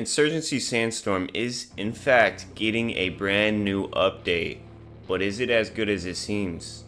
Insurgency Sandstorm is in fact getting a brand new update, but is it as good as it seems?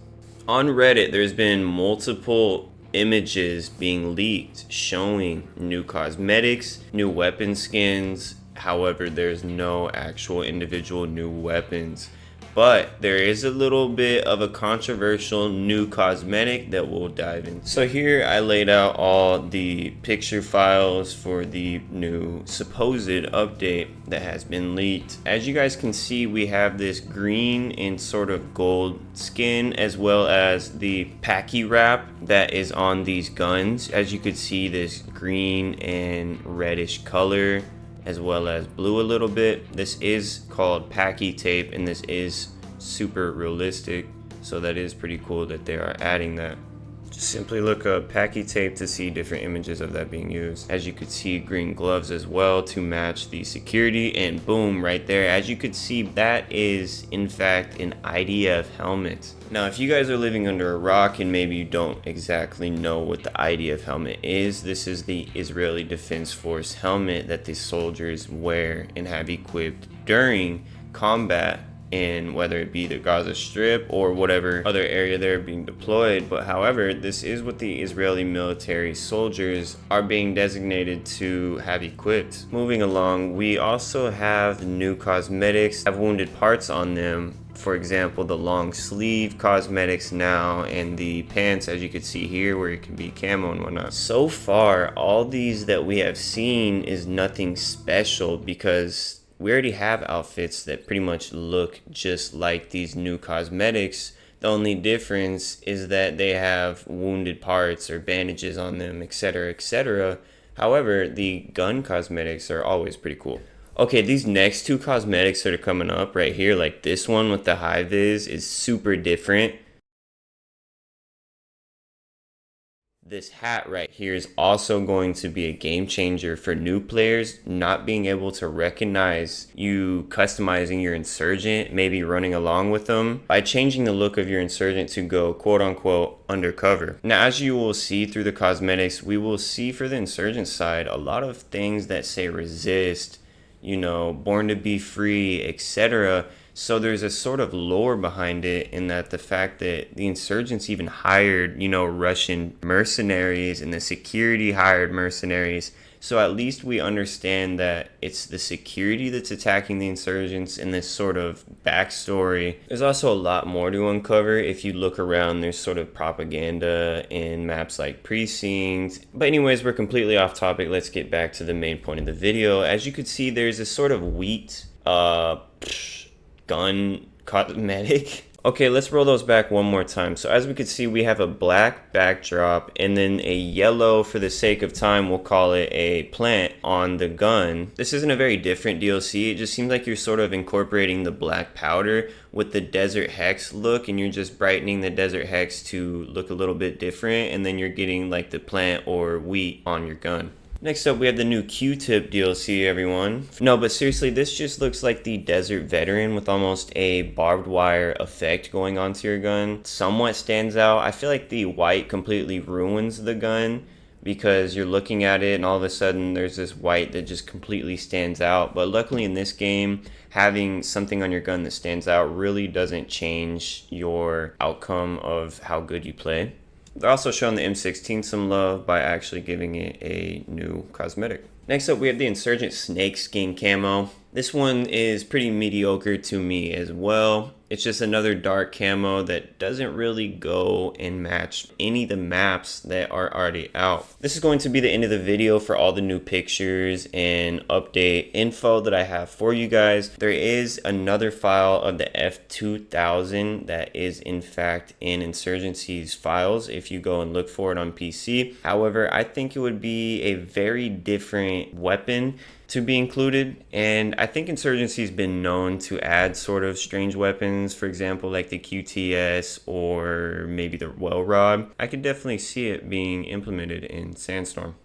On Reddit, there's been multiple images being leaked showing new cosmetics, new weapon skins. However, there's no actual individual new weapons. But there is a little bit of a controversial new cosmetic that we'll dive into. So here I laid out all the picture files for the new supposed update that has been leaked. As you guys can see, we have this green and sort of gold skin, as well as the Packy wrap that is on these guns. As you could see, this green and reddish color, as well as blue a little bit. This is called Packy Tape, and this is super realistic, so that is pretty cool that they are adding that. Just simply look up Packy Tape to see different images of that being used. As you could see, green gloves as well to match the security, and boom, right there, as you could see, that is in fact an IDF helmet. Now, if you guys are living under a rock and maybe you don't exactly know what the IDF helmet is, this is the Israeli Defense Force helmet that the soldiers wear and have equipped during combat, in whether it be the Gaza Strip or whatever other area they're being deployed. But however, this is what the Israeli military soldiers are being designated to have equipped. Moving along, we also have new cosmetics have wounded parts on them. For example, the long sleeve cosmetics now, and the pants, as you can see here, where it can be camo and whatnot. So far, all these that we have seen is nothing special, because we already have outfits that pretty much look just like these new cosmetics. The only difference is that they have wounded parts or bandages on them, etc., etc. However, the gun cosmetics are always pretty cool. Okay, these next two cosmetics that are coming up right here, like this one with the high vis, is super different. This hat right here is also going to be a game changer for new players, not being able to recognize you customizing your insurgent, maybe running along with them, by changing the look of your insurgent to go quote unquote undercover. Now, as you will see through the cosmetics, we will see for the insurgent side a lot of things that say resist, you know, born to be free, etc. So there's a sort of lore behind it, in that the fact that the insurgents even hired, you know, Russian mercenaries, and the security hired mercenaries. So at least we understand that it's the security that's attacking the insurgents in this sort of backstory. There's also a lot more to uncover. If you look around, there's sort of propaganda in maps like Precinct. But anyways, we're completely off topic. Let's get back to the main point of the video. As you could see, there's a sort of wheat gun cosmetic. Okay, let's roll those back one more time. So as we can see, we have a black backdrop and then a yellow, for the sake of time, we'll call it a plant on the gun. This isn't a very different DLC. It just seems like you're sort of incorporating the black powder with the desert hex look, and you're just brightening the desert hex to look a little bit different, and then you're getting like the plant or wheat on your gun. Next up, we have the new QTip DLC, everyone. No, but seriously, this just looks like the Desert Veteran with almost a barbed wire effect going onto your gun. Somewhat stands out. I feel like the white completely ruins the gun, because you're looking at it and all of a sudden there's this white that just completely stands out. But luckily in this game, having something on your gun that stands out really doesn't change your outcome of how good you play. They're also showing the M16 some love by actually giving it a new cosmetic. Next up, we have the Insurgent Snake Skin camo. This one is pretty mediocre to me as well. It's just another dark camo that doesn't really go and match any of the maps that are already out. This is going to be the end of the video for all the new pictures and update info that I have for you guys. There is another file of the F2000 that is in fact in Insurgency's files if you go and look for it on PC. However, I think it would be a very different weapon to be included, and I think Insurgency's been known to add sort of strange weapons, for example like the QTS or maybe the well rod. I could definitely see it being implemented in Sandstorm.